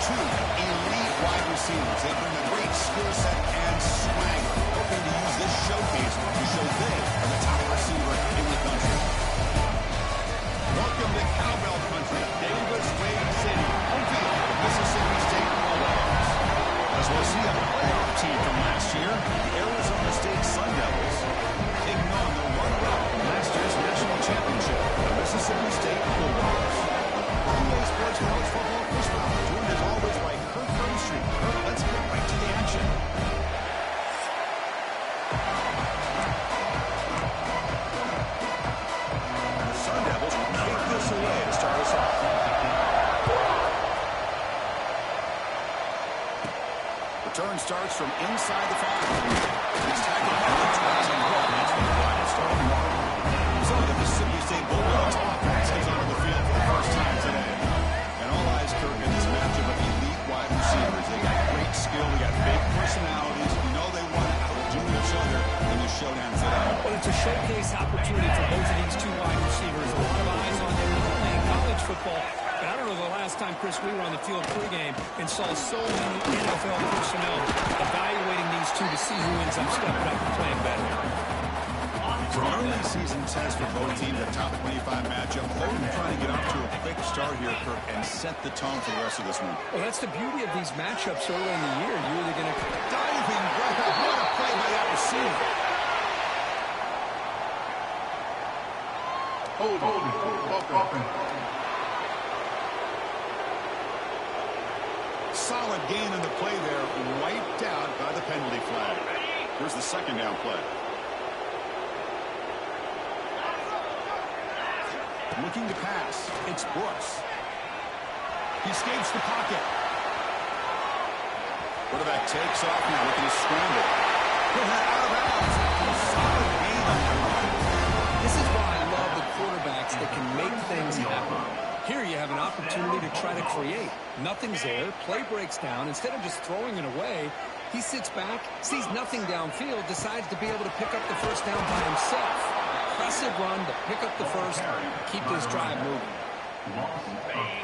two elite wide receivers. They bring a great skill set and swagger, hoping to use this showcase to show they are the top receiver in the country. Welcome to Cowbell Country, Davis-Wade City, home field of Mississippi State Bulldogs. As we'll see a playoff team from last year, the Arizona State Sun Devils, taking on the runner-up from last year's national championship, the Mississippi State Bulldogs. PA Sports College Football Christmas, joined as always by Kirk Burnstreet. Kirk, let's get right to the action. The Sun Devils will take this away to start us off. Return starts from inside the 5. He's tackled by the 21. That's from the right start. So the Mississippi State Bulldogs offense is onto the field for the first time today. And all eyes, Kirk, in this matchup of elite wide receivers. They got great skill. They got big personalities. You know they want to outdo each other in the showdown today. Well, it's a showcase opportunity for both of these two wide receivers. A lot of eyes on them playing college football. But I don't know the last time, Chris, we were on the field pregame and saw so many NFL personnel evaluating these two to see who ends up stepping up and playing better. For an early season test for both teams, a top 25 matchup. Bowden trying to get off to a quick start here, Kirk, and set the tone for the rest of this one. Well, that's the beauty of these matchups early in the year. You're either going to diving right up. What a play by that receiver. Hold. Solid gain in the play there, wiped out by the penalty flag. Here's the second down play. Looking to pass. It's Brooks. He escapes the pocket. Quarterback takes off now, looking to scramble. He'll head out of bounds. Solid gain on that run. This is why I love the quarterbacks that can make things happen. Here you have an opportunity to try to create. Nothing's there. Play breaks down. Instead of just throwing it away, he sits back, sees nothing downfield, decides to be able to pick up the first down by himself. Impressive run to pick up the first, keep this drive moving.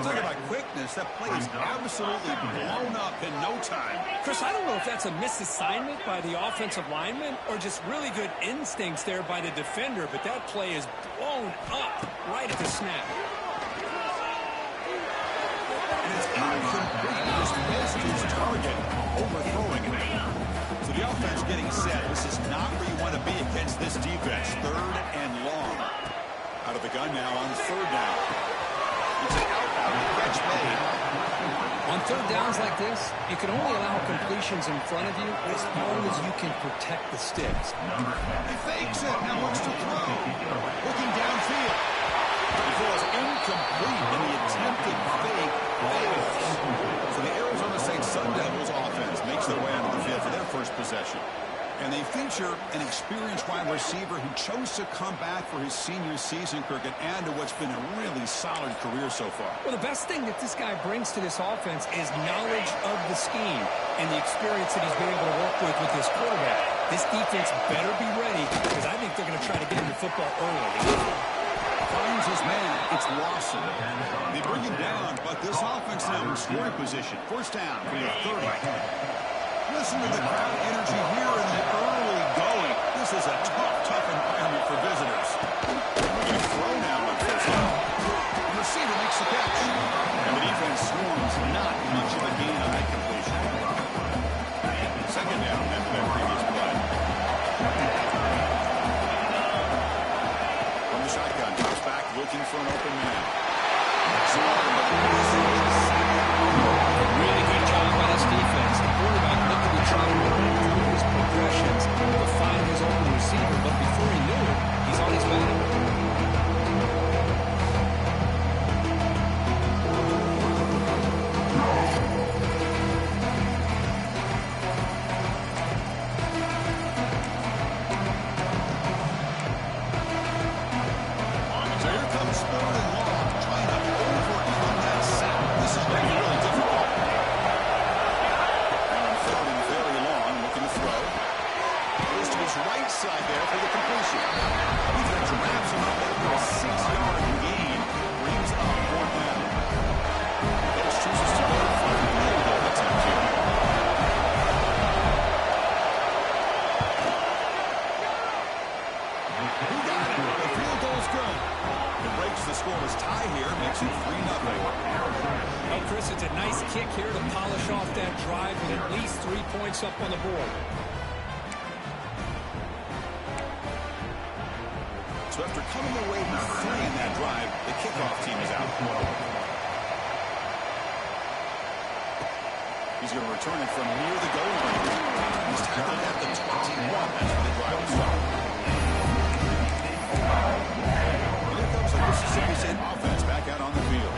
Talk about quickness. That play is absolutely blown up in no time. Chris, I don't know if that's a misassignment by the offensive lineman or just really good instincts there by the defender, but that play is blown up right at the snap. And it's incomplete. He just missed his target, overthrowing it. So the offense getting set. This is not where you want to be against this defense. Third and long. Out of the gun now on third down. It's an out catch made. On third downs like this, you can only allow completions in front of you as long as you can protect the sticks. He fakes it, now looks to throw. Looking downfield. He throws incomplete, and the attempted fake fails. So the Arizona State Sun Devils offense makes their way onto the field for their first possession. And they feature an experienced wide receiver who chose to come back for his senior season, Kirk, and add to what's been a really solid career so far. Well, the best thing that this guy brings to this offense is knowledge of the scheme and the experience that he's been able to work with this quarterback. This defense better be ready because I think they're going to try to get him the football early. Finds his man. It's Lawson. They bring him down, but this offense now in scoring position. First down for your 30. Listen to the crowd energy here in the early going. This is a tough environment for visitors. Looking to throw now on first down. The receiver makes the catch. And the defense swarms not much of a gain on that completion. Second down after that previous play. From the shotgun, drops back looking for an open man. Really good job by this defense. The quarterback looking to try to run through his progressions to find his open receiver, but before he knew it, he's on his back. Chris, it's a nice kick here to polish off that drive with at least 3 points up on the board. So after coming away with 3 in that drive, the kickoff team is out. He's going to return it from near the goal line. He's tackled at the 21 after the drive was stopped. Here comes the Mississippi State offense back out on the field.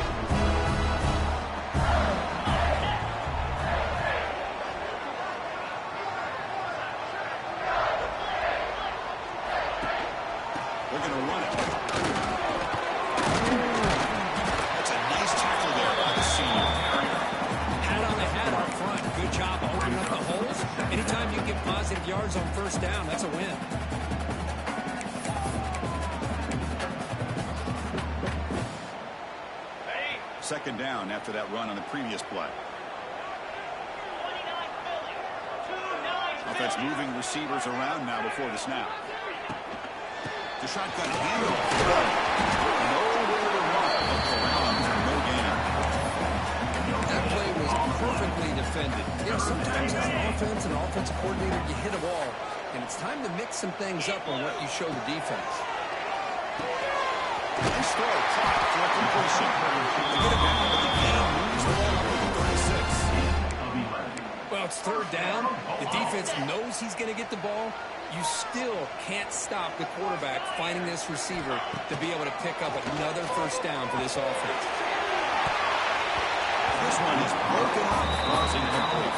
They're going to run it. That's a nice tackle there by the senior. Hat on the hat up front. Good job opening up the holes. Anytime you get positive yards on first down, that's a win. Second down after that run on the previous play. Offense moving receivers around now before the snap. The shotgun handle. Nowhere to run. Around for no gain. That play was perfectly defended. You know, sometimes as an offense and offensive coordinator, you hit a ball, and it's time to mix some things up on what you show the defense. Nice throw, caught for a completion. They get it down, but the game moves the ball up with the 36. Well, it's third down. The defense knows he's going to get the ball. You still can't stop the quarterback finding this receiver to be able to pick up another first down for this offense. This one is broken up, causing complete.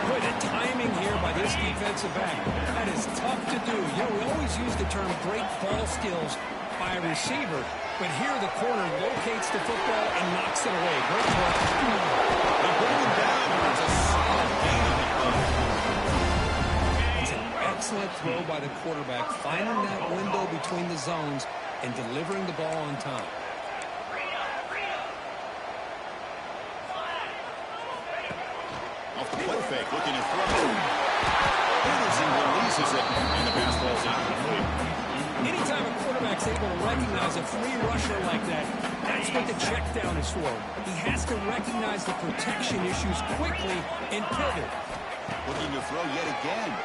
Boy, the timing here by this defensive back, that is tough to do. You know, we always use the term great ball skills by a receiver, but here the corner locates the football and knocks it away. Great work. They bring him down. It's a solid gain on the play. It's an excellent throw by the quarterback, finding that window between the zones and delivering the ball on time. Off the play fake, looking to throw. Henderson releases it, and the pass ball's incomplete. Anytime a quarterback's able to recognize a free rusher like that, that's what the check down is for. He has to recognize the protection issues quickly and pivot. Looking to throw yet again.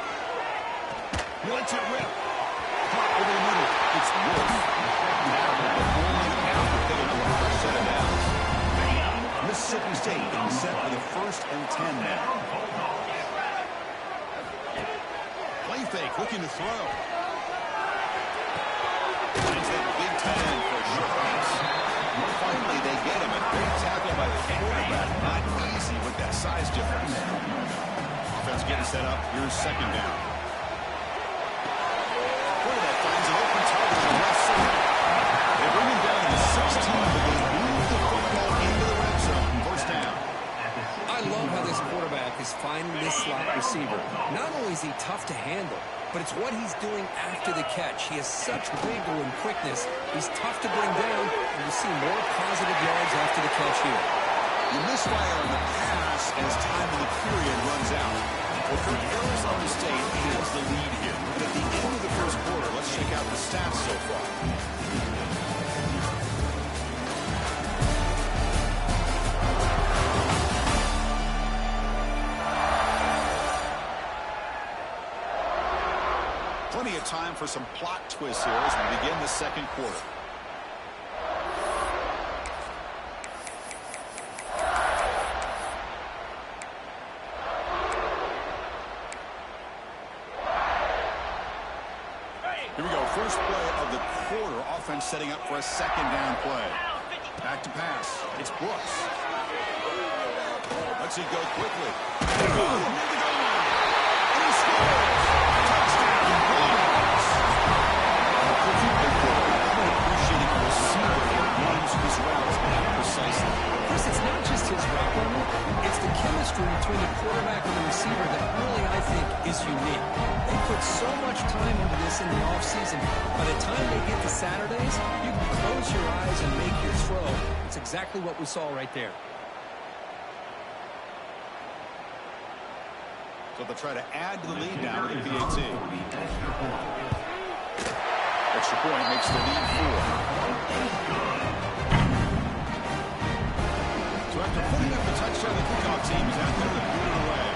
He lets it rip. Caught over the middle. It's Wolf. Now with only half to pick up the first set of downs. Mississippi State getting set for the 1st and 10 now. Play fake, looking to throw. Finds that big tight end for a short pass. Finally, they get him. A great tackle by the quarterback. Not easy with that size difference. Offense getting set up. Here's second down. Quarterback finds an open target on the left side. They bring him down to the 16, but they move the football into the red zone. First down. I love how this quarterback is finding this slot receiver. Not only is he tough to handle, but it's what he's doing after the catch. He has such wiggle and quickness. He's tough to bring down, and you see more positive yards after the catch here. You misfire on the pass as time in the period runs out. Well, for Arizona State has the lead here. At the end of the first quarter, let's check out the stats so far. Plenty of time for some plot twists here as we begin the second quarter. Here we go. First play of the quarter. Offense setting up for a second down play. Back to pass. It's Brooks. Let's it go quickly. And he scores. Touchdown. Appreciating a receiver that runs his routes that precisely. Chris, it's not just his route running. It's the chemistry between the quarterback and the receiver that really, I think, is unique. They put so much time into this in the offseason. By the time they get to Saturdays, you can close your eyes and make your throw. It's exactly what we saw right there. So they'll try to add to the lead now with the PAT. Extra point makes the lead 4. So after putting up the touchdown, the kickoff team is out there to boot it away.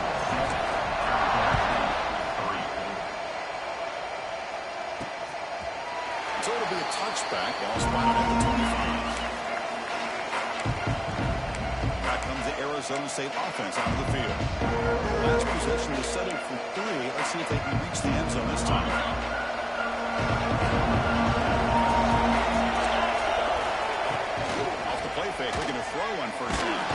So it'll be a touchback, ball spotted at the 25. Back comes the Arizona State offense out of the field. Last possession was settled for 3. Let's see if they can reach the end zone this time. Off the play fake, looking to throw on first down.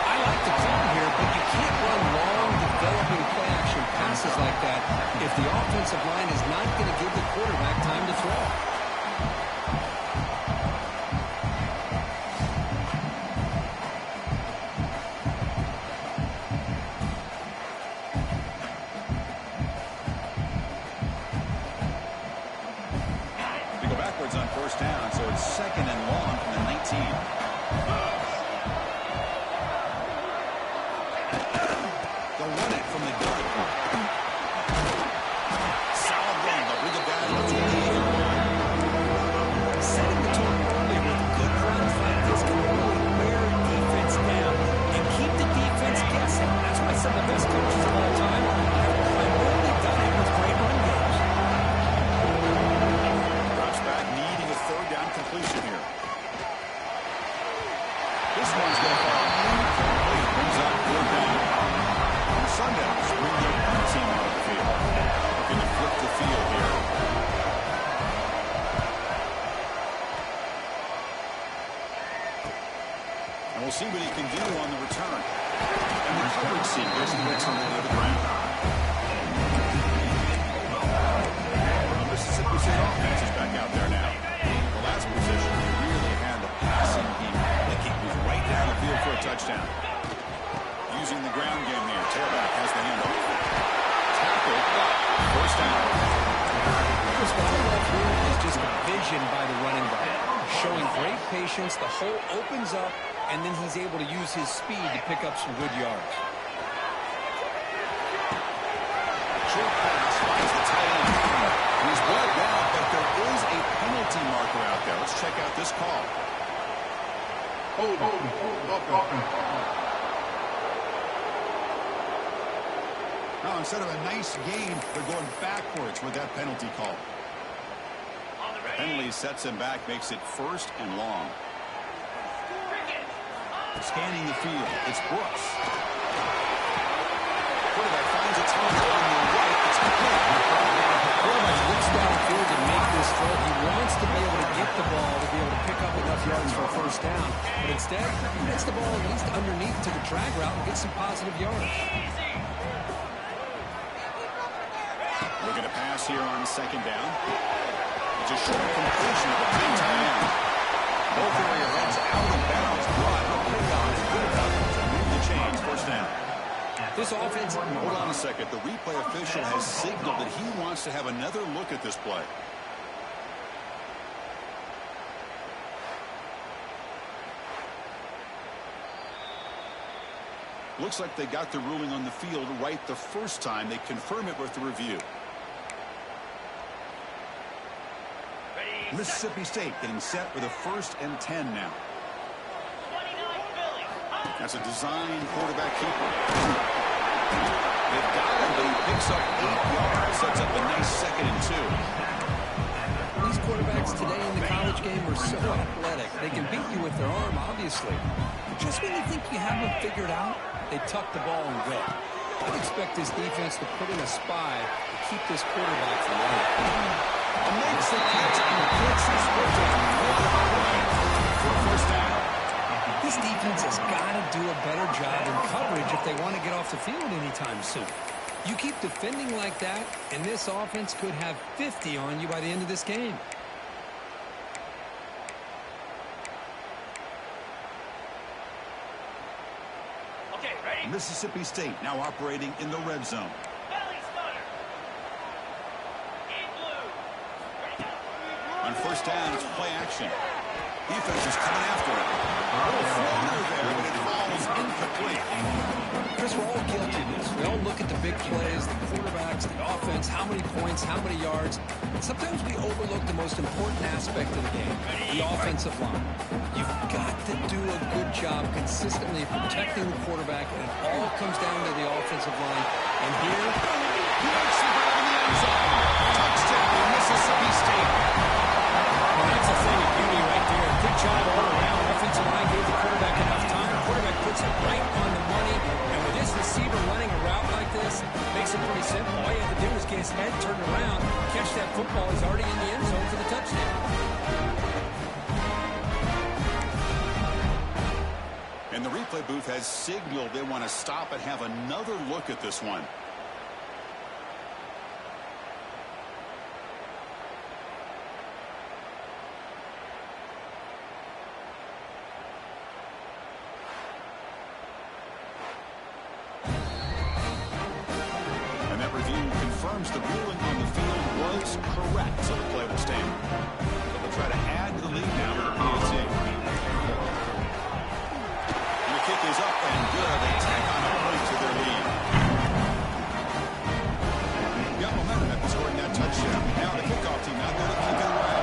I like the call here, but you can't run long, developing play-action passes like that if the offensive line is not going to give the quarterback time to throw. They go backwards on first down, so it's second and long from the 19. They'll run it from the gun. Solid run, but with the bad on 28. Setting the tone early with good runs like this can really wear a defense down and keep the defense guessing. That's why some of the best coaches of all time have primarily done it with great run games. Drops back, needing a third down completion here. This one's going to fall. Brings up third down. Sundowns bring their own team out of the field. Looking to flip the field here. And we'll see what he can do on the return. And the coverage seam goes to the return to the ground. The Mississippi State offense is back out there now. The last position, they really had the passing game. The kick was right down the field for a touchdown. Using the ground game there. Tailback has the handoff. Tackle, first down. What's valuable here is just vision by the running back. Showing great patience, the hole opens up, and then he's able to use his speed to pick up some good yards. Short pass finds the tight end. He's well down, but there is a penalty marker out there. Let's check out this call. Now, instead of a nice gain, they're going backwards with that penalty call. The penalty sets him back, makes it first and long. Scanning the field, it's Brooks. Quarterback finds a target on the right. It's complete. Quarterback looks downfield to make this throw. He wants to be able to get the ball to be able to pick up enough yards for a first down. But instead, he gets the ball at least underneath to the drag route and gets some positive yards. Looking to pass here on second down. It's a short completion of the tight end. Both area runs out of bounds, but a pickup is good enough to move the chains. First down. This offense... Hold on a second. The replay official has signaled that he wants to have another look at this play. Looks like they got the ruling on the field right the first time. They confirm it with the review. Mississippi State getting set with a 1st and 10 now. That's a design quarterback keeper. They've got him, but he picks up 8 yards. Sets up a nice 2nd and 2. These quarterbacks today in the college game are so athletic. They can beat you with their arm, obviously. But just when you think you have them figured out, they tuck the ball and go. I'd expect this defense to put in a spy to keep this quarterback from running. Makes the catch and gets this for a first down. This defense has got to do a better job in coverage if they want to get off the field anytime soon. You keep defending like that, and this offense could have 50 on you by the end of this game. Okay, ready? Mississippi State now operating in the red zone. On first down, it's play action. Defense is coming after it. A little floater there, but it falls incomplete. Chris, we're all guilty of this. We all look at the big plays, the quarterbacks, the offense, how many points, how many yards. And sometimes we overlook the most important aspect of the game, the offensive line. You've got to do a good job consistently protecting the quarterback, and it all comes down to the offensive line. And here, he makes the grab in the end zone. Touchdown, Mississippi State. Well, that's a thing of beauty right there. Good job all around. Offensive line gave the quarterback enough time. Quarterback puts it right on the money. And with this receiver running a route like this, makes it pretty simple. All you have to do is get his head turned around, catch that football. He's already in the end zone for the touchdown. And the replay booth has signaled they want to stop and have another look at this one. Confirms the ruling on the field was correct, so the play will stand. They'll try to add to the lead now with the PAT. And the kick is up and good. They tack on a point to their lead. Got momentum after scoring that touchdown. Now the kickoff team out there to kick it away.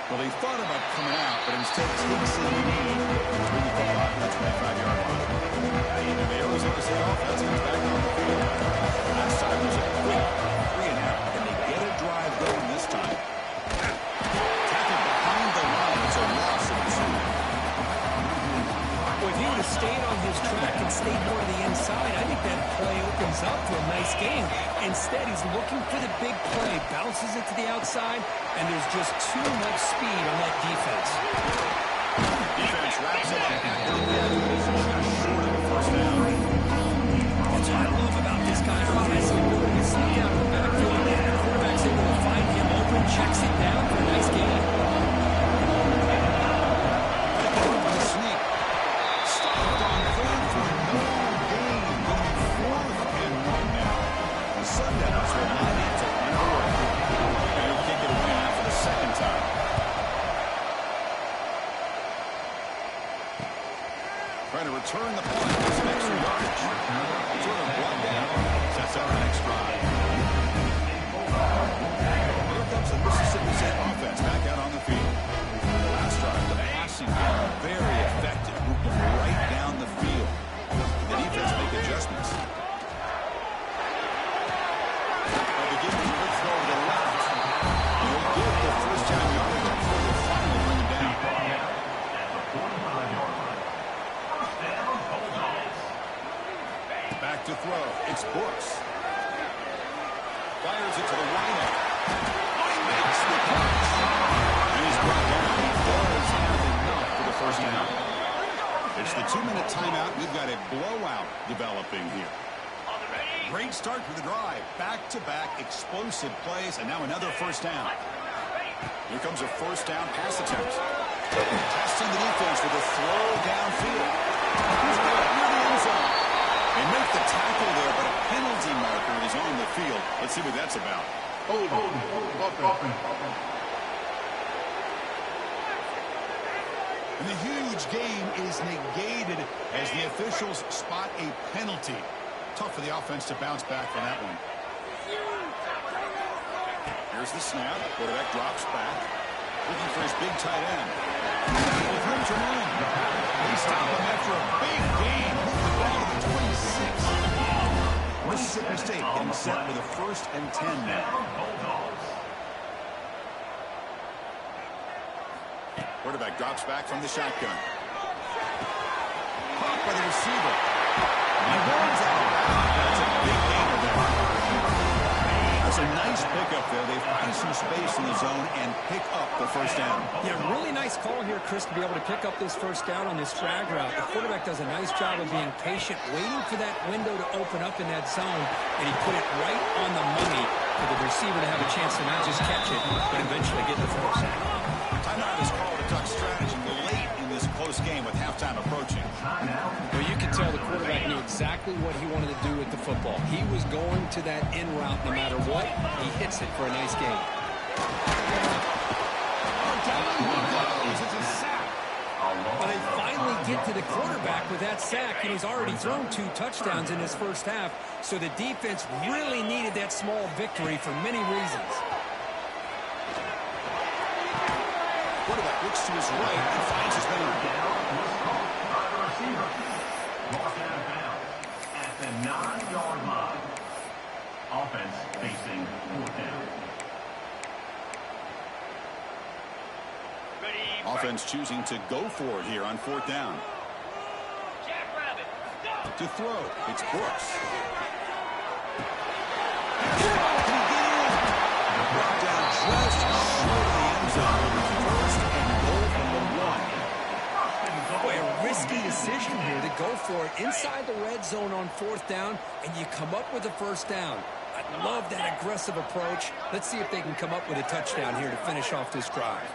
Well, they thought about coming out, but instead takes a knee. Bring the ball out to the 25-yard line. And the Arizona State offense comes back on the field. Last time was a quick 3-and-out, and they get a drive going this time. Tackled behind the line. It's a loss of 2. Well, if he would have stayed on his track and stayed more to the inside, I think that play opens up for a nice game. Instead, he's looking for the big play, bounces it to the outside, and there's just too much speed on that defense. Defense wraps it up. Short of the first down. That's what I love about this guy. He has the ability to sneak out of the backfield. The quarterback's able to find him open, checks it down for a nice gain. The sneak. Stopped on third for no gain. Going 4th and 1 now. The Sundowns will not answer right away. And he'll kick it away now for the second time. Trying to return the punt with some extra yardage. Sort of brought down. Sets up the next drive. Here comes the Mississippi State offense back out on the field. Last drive, the passing game, very effective. Moving right down the field. The defense make adjustments. They begin with a quick throw to the left. They'll get the first down yardage before they finally bring it down. Back to throw. It's Brooks. Fires it to the wideout. Makes the catch. And he's brought down. He does have enough for the first down. It's the 2-minute timeout. We've got a blowout developing here. Great start to the drive. Back-to-back explosive plays, and now another first down. Here comes a first down pass attempt. Testing the defense with a throw downfield. He's got it near the end zone. They make the tackle there, but a penalty marker is on the field. Let's see what that's about. And the huge game is negated as the officials spot a penalty. Tough for the offense to bounce back from that one. Here's the snap. Quarterback drops back. Looking for his big tight end. With room to run. They stop him after a big gain. Move the ball to the 26. Mississippi State getting set with a 1st and 10 now. Quarterback drops back from the shotgun. Caught by the receiver. He runs out of bounds. That's a big gainer there. That's a nice pickup there. They find some space in the zone and pick up the first down. Yeah, really nice call here, Chris, to be able to pick up this first down on this drag route. The quarterback does a nice job of being patient, waiting for that window to open up in that zone, and he put it right on the money for the receiver to have a chance to not just catch it, but eventually get the first. Timeout is called a duck strategy late in this close game with halftime approaching. Well, you can tell the quarterback knew exactly what he wanted to do with the football. He was going to that in route no matter what. He hits it for a nice game. Down he goes. It's a sack. Well, they finally get to the quarterback with that sack, and he's already thrown 2 touchdowns in his first half, so the defense really needed that small victory for many reasons. Quarterback looks to his right and finds his man. Mark out of bounds at the 9-yard line. Offense facing 4th down. Offense choosing to go for it here on 4th down. Jackrabbit, go! To throw, it's Brooks. Brought down just short of the end zone. First and goal from the 1. Boy, a risky decision here to go for it inside the red zone on 4th down, and you come up with a first down. I love that aggressive approach. Let's see if they can come up with a touchdown here to finish off this drive.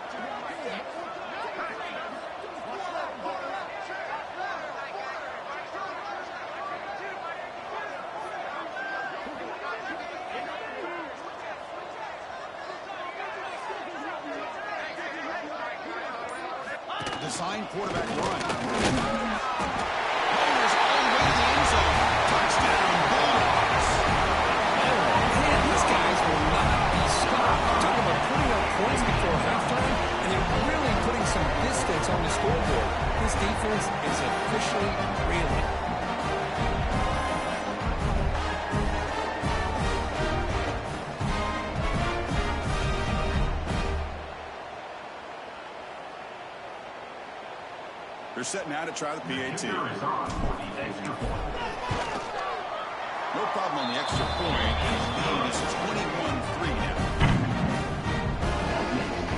Design quarterback run. Players all the way to the end zone. Touchdown, Bulldogs. Man, these guys will not be stopped. Talk about putting up points before halftime, and they're really putting some distance on the scoreboard. This defense is officially reeling. They're setting out to try the PAT. No problem on the extra point. Lead is 21-3 now.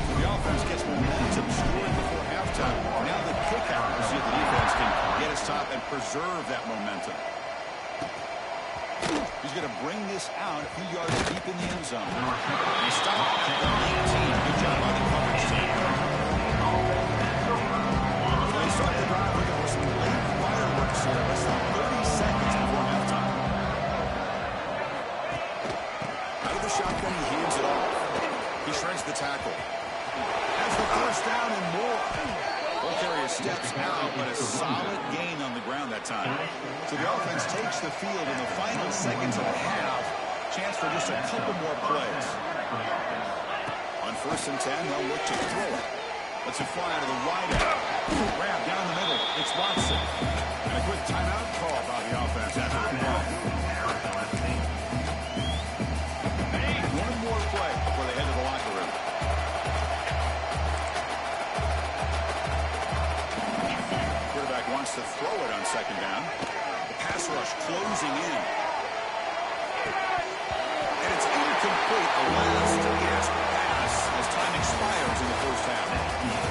The offense gets momentum scoring before halftime. Now the kick out to see if the defense can get a stop and preserve that momentum. He's going to bring this out a few yards deep in the end zone. He stopped at the 19. Good job by the coverage team. Start the drive looking for some late fireworks here. Less than 30 seconds before halftime. Out of the shotgun, he hands it off. He shreds the tackle. Has the first down and more. Ball carrier steps out, but a solid gain on the ground that time. So the offense takes the field in the final seconds of the half. Chance for just a couple more plays. On 1st and 10, they'll look to throw it. Let's it fly out of the wide out. Grab down the middle. It's Watson. And a quick timeout call by the offense after the play. One more play before they head to the locker room. Quarterback wants to throw it on 2nd down. The pass rush closing in. And it's incomplete. A last-gasp pass as time expires in the first half.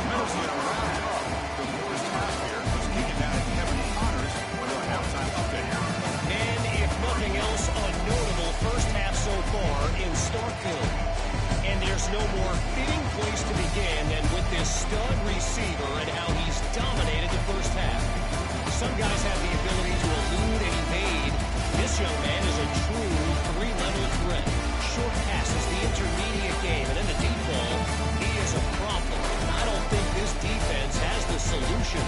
Meadows going to round up the first half here. He's kicking down at Kevin Connors with a halftime update. And if nothing else, a notable first half so far in Starkville. And there's no more fitting place to begin than with this stud receiver and how he's dominated the first half. Some guys have the ability to elude and evade. This young man is a true three-level threat. Short passes, the intermediate game, and then the deep ball. He is a problem. And I don't think this defense has the solution.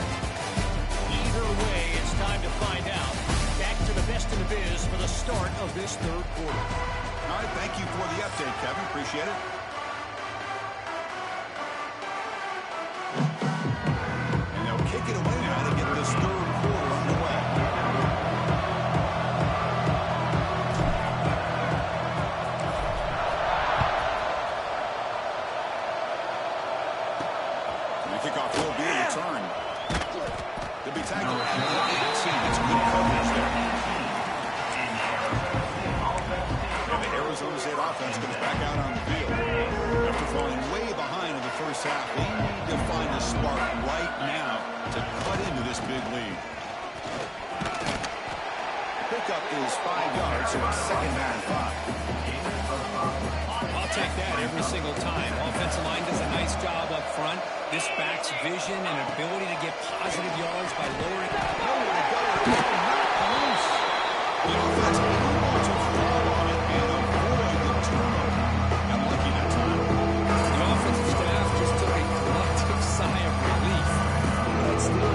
Either way, it's time to find out. Back to the best in the biz for the start of this 3rd quarter. All right, thank you for the update, Kevin. Appreciate it. And they'll kick it away now to get this 3rd quarter underway. And the kickoff will be returned. They'll be tackled at the 18. It's good coverage there. And the Arizona State offense comes back out on the field. After falling way behind in the first half, they need to find a spark right now to cut into this big lead. The pickup is 5 yards, so it's 2nd down and 5. I'll take that every single time. Offensive line does a nice job up front. This backs vision and ability to get positive yards by lowering. Nowhere to go. Loose. The offense able to fall on it and avoid the turnover. Got lucky that time. The offensive staff just took a collective sigh of relief. But still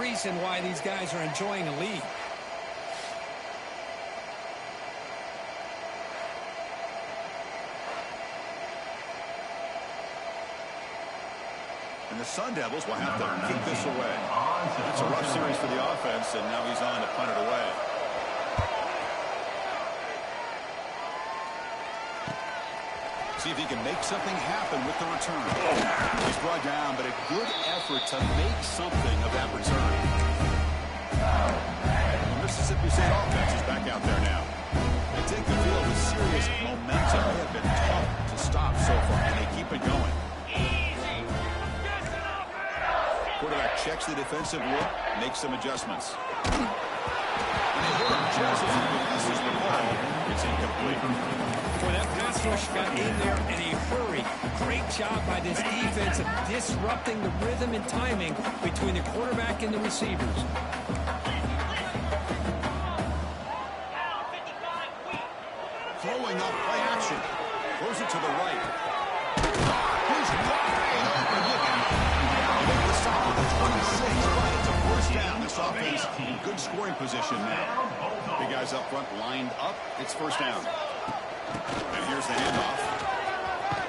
reason why these guys are enjoying a lead. And the Sun Devils will have to kick this away. It's a rough series for the offense, and now he's on to punt it away. See if he can make something happen with the return. He's brought down, but a good effort to make something of that return. The Mississippi State offense is back out there now. They take the field with serious momentum. They have been tough to stop so far, and they keep it going. Quarterback checks the defensive look, makes some adjustments. And they hit him just as he releases the ball. It's incomplete. Boy, that pass rush got in there in a hurry. Great job by this defense of disrupting the rhythm and timing between the quarterback and the receivers. Throwing up play action. Throws it to the right. He's wide open looking. They make the stop at the 26, but it's a first down. This offense in good scoring position now. Big guys up front lined up. It's first down. And here's the handoff.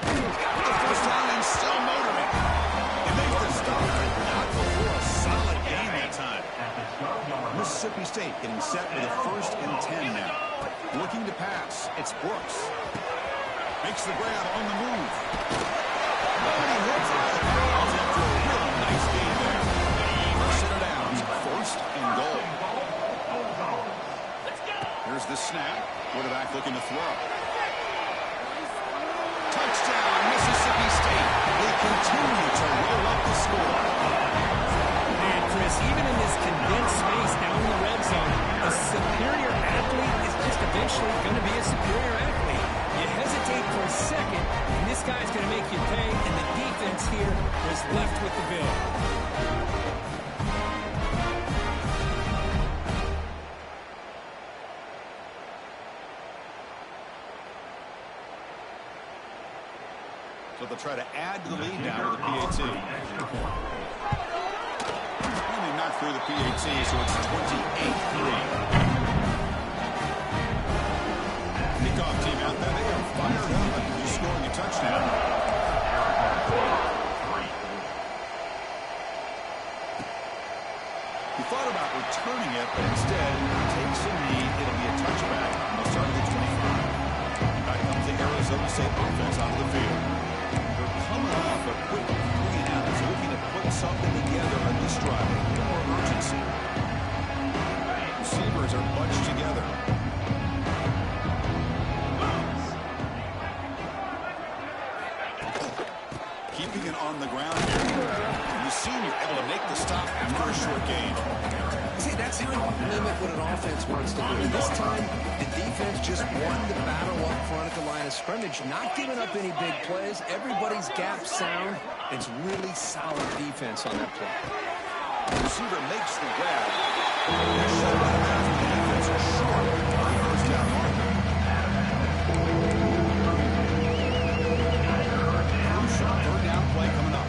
The first down and still motoring. He makes the stop. Not before a solid gain that time. Mississippi State getting set for the 1st and 10 now. Looking to pass. It's Brooks. Makes the grab on the move. Nobody hits out of the bounds after a real nice game there. First set of downs. 1st and goal. Here's the snap. Quarterback looking to throw. Touchdown, Mississippi State. They continue to roll up the score. And Chris, even in this condensed space down in the red zone, a superior athlete is just eventually going to be a superior athlete. You hesitate for a second, and this guy's going to make you pay, and the defense here was left with the bill. So they'll try to add to the lead now with the PAT. And they knock through the PAT, so it's 28-3. Kickoff team out there, they are fired up and scoring a touchdown. He thought about returning it, but instead takes a knee. It'll be a touchback. They'll start at the 25. Back comes the Arizona State offense onto the field. Coming off a quick 3-and-outs, looking to put something together on this drive. More urgency. Receivers are bunched together. Keeping it on the ground here. The senior able to make the stop after a short gain. See, that's how you limit what an offense wants to do. This time, the defense just won the battle up front at the line of scrimmage, not giving up any big plays. Everybody's gap sound. It's really solid defense on that play. The receiver makes the grab. He's shut out of bounds. The defense is short on the first down marker. Crucial third down play coming up.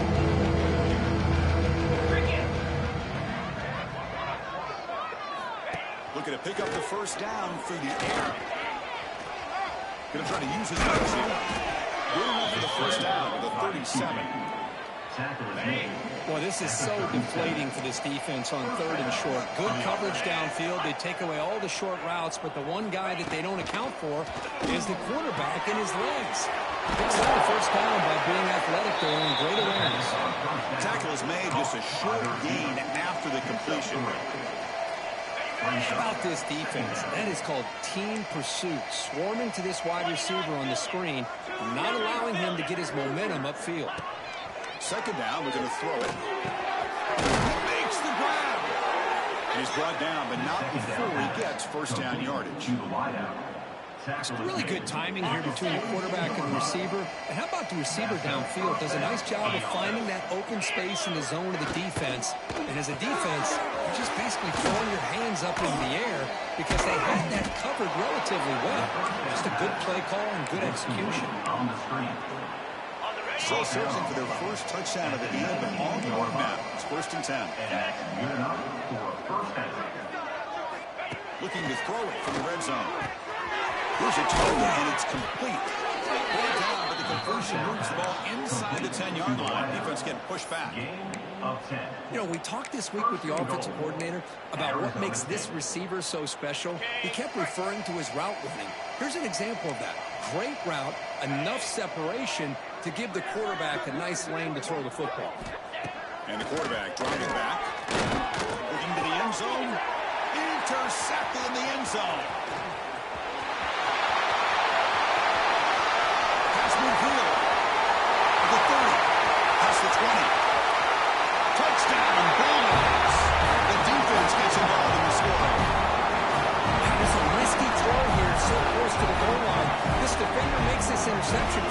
Looking to pick up the first down through the air. Going to try to use his legs here. Going for the first down to the 37. Boy, this is so deflating for this defense on 3rd and short. Good coverage downfield. They take away all the short routes, but the one guy that they don't account for is the quarterback and his legs. Picks up the first down by being athletic there and great awareness. Tackle is made, just a short gain after the completion. How about this defense? That is called team pursuit. Swarming to this wide receiver on the screen, not allowing him to get his momentum upfield. Second down, we're going to throw it. He makes the grab. And he's brought down, but not before he gets first down yardage. So really good timing here between the quarterback and the receiver. And how about the receiver downfield? Does a nice job of finding that open space in the zone of the defense. And as a defense, you're just basically throwing your hands up in the air because they had that covered relatively well. Just a good play call and good execution. On the screen. Still searching for their first touchdown of the game, but on the board now. It's first and 10. And that's good enough for first down. Looking to throw it from the red zone. Here's a target, and it's complete. Ball down, but the completion moves the ball inside the 10-yard line. Defense getting pushed back. Gain of 10. You know, we talked this week with the offensive coordinator about what makes this receiver so special. He kept referring to his route running. Here's an example of that. Great route, enough separation to give the quarterback a nice lane to throw the football. And the quarterback driving back. Looking to the end zone. Intercepted in the end zone. Pass midfield. The 30. Past the 20. Touchdown, Bulldogs. The defense gets involved in the scoring. That is a risky throw here, so close to the goal line. This defender makes this interception.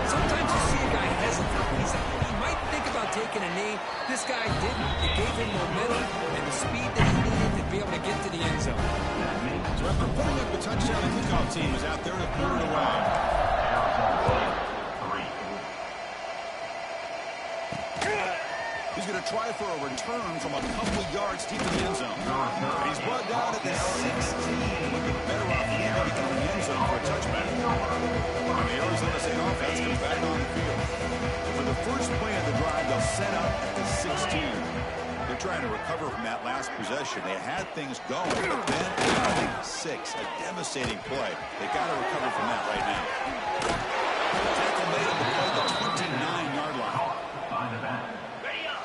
Sometimes you see a guy hesitate. He might think about taking a knee. This guy didn't. It gave him momentum and the speed that he needed to be able to get to the end zone. So after putting up the touchdown, the kickoff team is out there to put it away. He's going to try for a return from a couple of yards deep in the end zone. And he's brought down at the 16. Looking better off leaving it in the end zone for a touchback. And the Arizona State offense comes back on the field. For the first play of the drive, they'll set up at the 16. They're trying to recover from that last possession. They had things going, but then a 6, a devastating play. They got to recover from that right now. Tackle made on the play, the 29-yard line.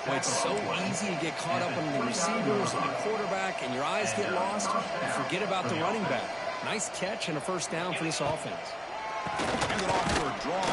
Well, it's so easy to get caught up on the receivers and the quarterback, and your eyes get lost. You forget about the running back. Nice catch and a first down for this offense. Hand it off for a draw.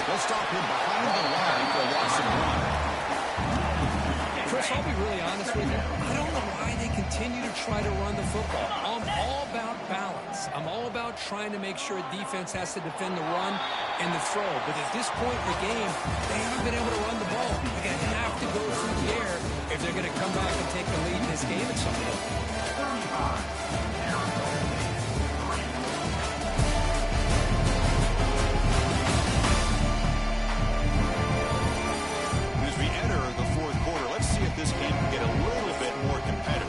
They'll stop him behind the line for a loss of 1. Chris, I'll be really honest with you. I don't know why they continue to try to run the football. I'm all about balance. I'm all about trying to make sure defense has to defend the run and the throw. But at this point in the game, they haven't been able to run the ball. They're going to have to go through the air if they're going to come back and take the lead in this game at some point. As we enter the fourth quarter, let's see if this game can get a little bit more competitive.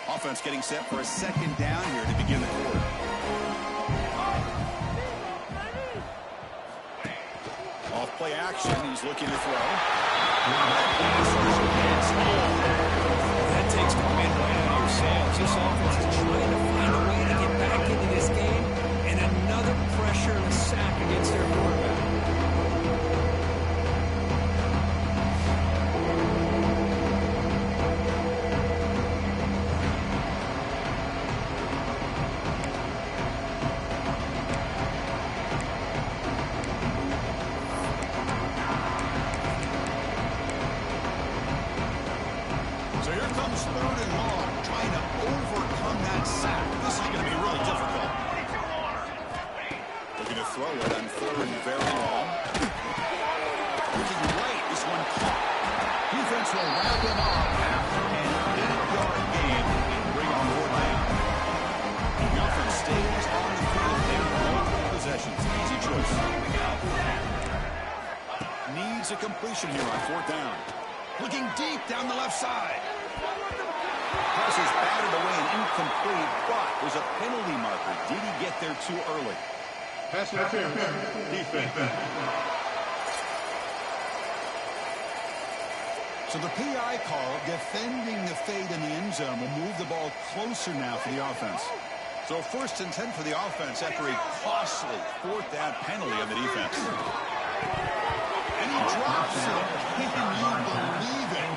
Offense getting set for a second down here to begin the quarter. Off play action, he's looking to throw. That takes the wind right out of your sails. This offense is trying to find a way to get back into this game, and another pressure and a sack against their quarterback. So here comes third and long, trying to overcome that sack. This is going to be really difficult. Looking to throw it on third and very long. Looking right, this one caught. Defense will wrap him up after an 8-yard gain and bring on board down. The offense stays on the field there. Multiple possessions. Easy choice. Needs a completion here on fourth down. Looking deep down the left side. Pass is batted away and incomplete, but there's a penalty marker. Did he get there too early? Pass interference. Defense. So the PI call, defending the fade in the end zone, will move the ball closer now for the offense. So first and 10 for the offense after a costly fourth down penalty on the defense. And he drops it. Can you believe it?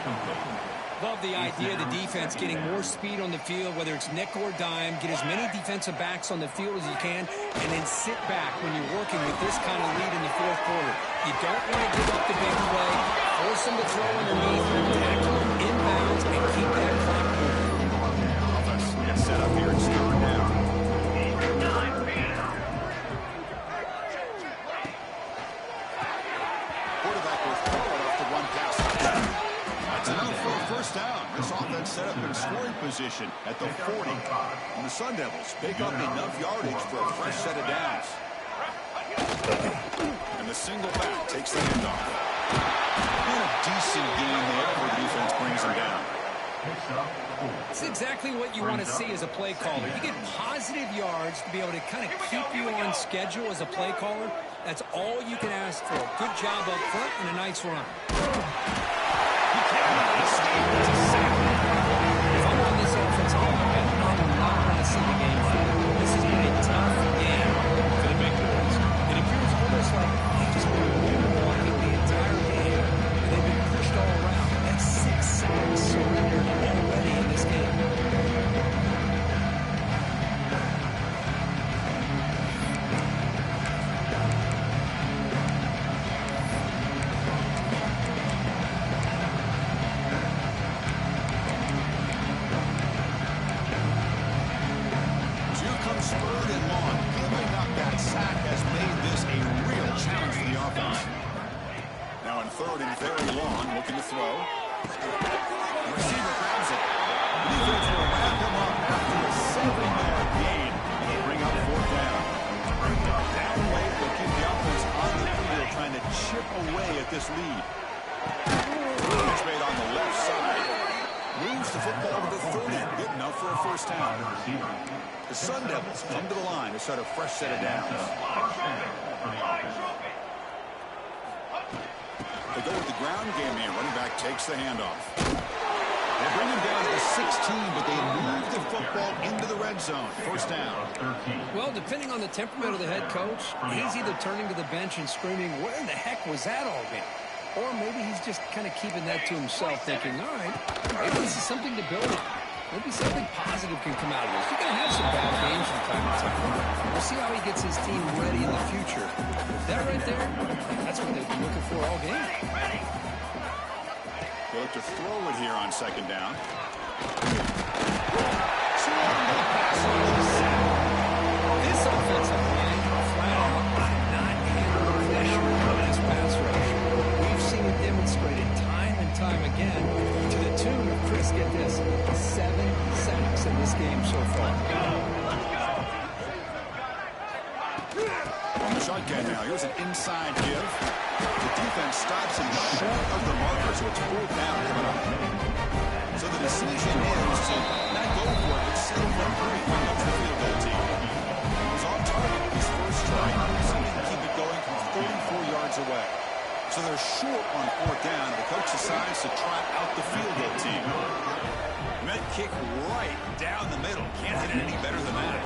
Love the idea of the defense getting more speed on the field, whether it's nickel or dime, get as many defensive backs on the field as you can, and then sit back when you're working with this kind of lead in the fourth quarter. You don't want to give up the big play, force them to throw underneath, tackle them inbounds, and keep that clock moving. Offense gets set up here. It's third down. Quarterback will throw it off the one pass. That's enough for a first down. This offense set up in scoring position at the 40. And the Sun Devils pick up enough yardage for a fresh set of downs. And the single back takes the handoff. It's exactly what you want to see as a play caller. You get positive yards to be able to kind of keep you on schedule as a play caller. That's all you can ask for. Good job up front and a nice run. If I'm on this offensive line, I do not want to see the game through. This has been a tough game for the big boys. It appears almost like they've just been walking the entire game, and they've been pushed all around. That's 6 sacks surrendered already in this game. Third and very long, looking to throw. The receiver grabs it. Defense will wrap him up after a 7-yard gain. They bring up fourth down. Down late, they'll keep the offense on the field, trying to chip away at this lead. It's made on the left side. Moves the football to the 30. Good enough for a first down. The Sun Devils come to the line to start a fresh set of downs. They go with the ground game here. Running back takes the handoff. They bring him down to the 16, but they move the football into the red zone. First down. Well, depending on the temperament of the head coach, he's either turning to the bench and screaming, where in the heck was that all game? Or maybe he's just kind of keeping that to himself, thinking, all right, maybe this is something to build on. Maybe something positive can come out of this. You're going to have some bad games from time to time. We'll see how he gets his team ready in the future. That right there, that's what they've been looking for all game. They look to throw it here on second down. This offensive line, flat out, not handling pressure on this pass rush. We've seen it demonstrated time and time again to the tune of, Chris, get this, 7 sacks in this game so far. On the shotgun now, here's an inside give. The defense stops him short of the marker, so it's fourth down coming up. So the decision is to not go for it, but settle for 3 against the field goal team. He was on target his first strike, so he can keep it going from 34 yards away. So they're short on fourth down. The coach decides to trot out the field goal team. Met kick right down the middle. Can't hit it any better than that.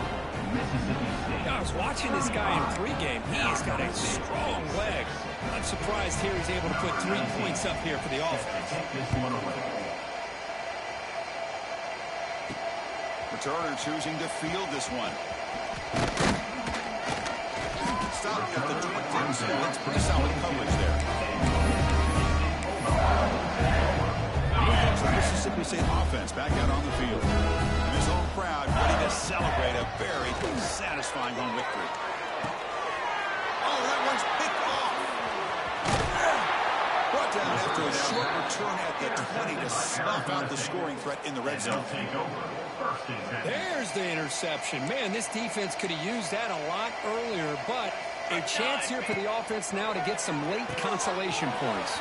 I was watching this guy in pregame. He's got a strong leg. I'm surprised here he's able to put 3 points up here for the offense. Returner choosing to field this one. Stop at the 22. That's pretty solid coverage there. The Mississippi State offense back out on the field. And his home crowd ready to celebrate a very satisfying home victory. Oh, that one's picked off. Brought down after a short return at the 20 to snuff out the scoring threat in the red zone. There's the interception. Man, this defense could have used that a lot earlier, but a chance here for the offense now to get some late consolation points.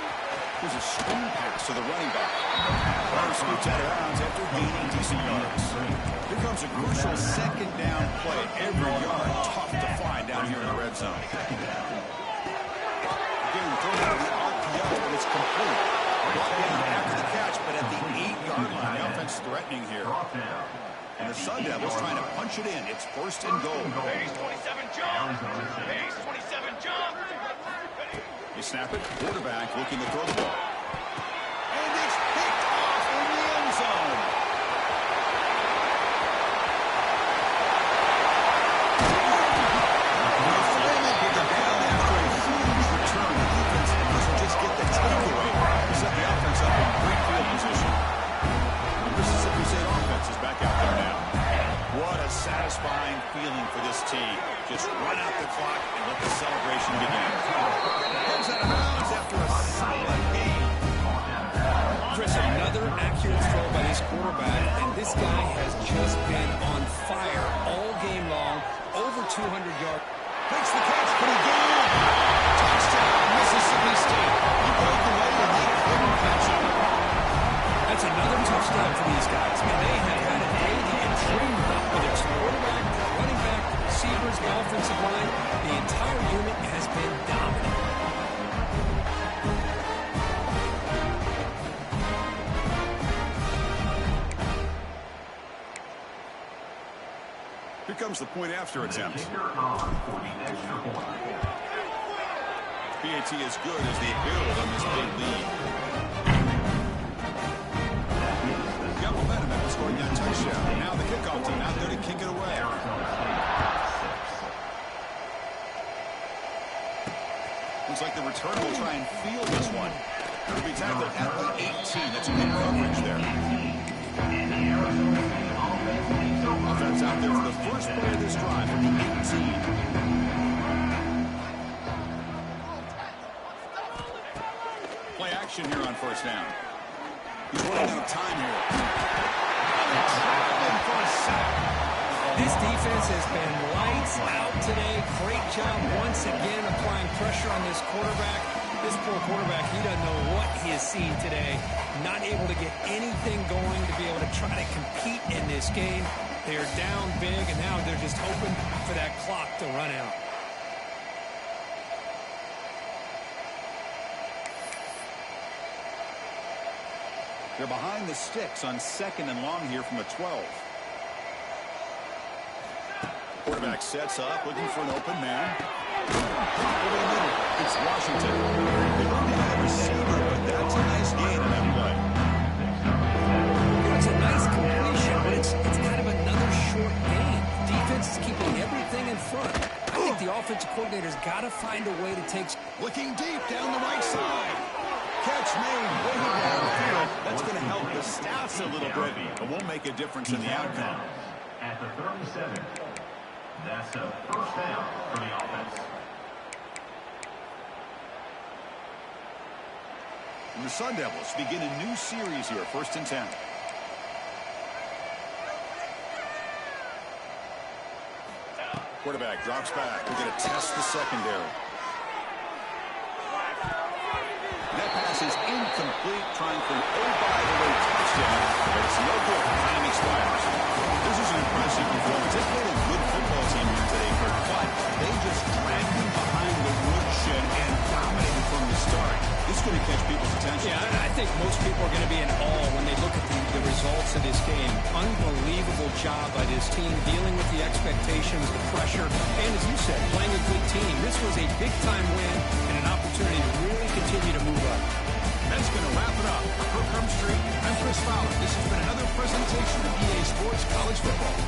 Here's a screen pass to the running back. Runner scoots out of bounds after gaining decent yards. Here comes a crucial second down play. Every yard tough to find down here in the red zone. Again, thrown out of the RPO, but it's complete. Brought down after the catch, but at the 8-yard line. The offense threatening here. And the Sun Devils trying to punch it in. It's first and goal. Base 27 jump. Base 27 jump. They snap it. Quarterback looking to throw the ball. And it's picked off in the end zone. The Flamen get the down after a huge return. The defense doesn't just get the takeaway. They set the offense up in great field position. The Mississippi State offense is back out there now. What a satisfying feeling for this team. Just run out the clock and let the celebration begin. Comes out of bounds after a solid game. comes the point after attempt. Kicker on for the extra point. PAT is good as they build on this big lead. Got momentum after scoring that touchdown. Now the kickoff team out there to kick it away. Looks like the return will try and field this one. It'll be tackled at the 18. That's good coverage there. Offense out there for the first play of this drive from the 18. Play action here on first down. He's running out of time here. This defense has been lights out today. Great job once again applying pressure on this quarterback. This poor quarterback, he doesn't know what he has seen today. Not able to get anything going to be able to try to compete in this game. They're down big, and now they're just hoping for that clock to run out. They're behind the sticks on 2nd and long here from the 12. Quarterback sets up, looking for an open man. Over the middle, it's Washington. They run behind the receiver, but that's a nice gain in that play. It's a nice completion, but it's kind of another short gain. Defense is keeping everything in front. I think the offensive coordinator's got to find a way to take... Looking deep down the right side. Catch made way down the field. That's going to help the stats a little bit. It won't make a difference in the outcome. At the 37. That's a first down for the offense. And the Sun Devils begin a new series here, 1st and 10. Quarterback drops back. We're going to test the secondary. That pass is incomplete, trying for an oh-by-the-way touchdown, but it's no good. Time expires. This is an impressive performance. This played a good football team here today, Kurt, but they just dragged them behind the woodshed and dominated from the start. This is going to catch people's attention. Yeah, I think most people are going to be in awe when they look at the results of this game. Unbelievable job by this team, dealing with the expectations, the pressure, and as you said, playing a good team. This was a big-time win and an opportunity to really continue to move up. That's going to wrap it up. For Kirk Street, I'm Chris Fowler. This has been another presentation of EA Sports College Football.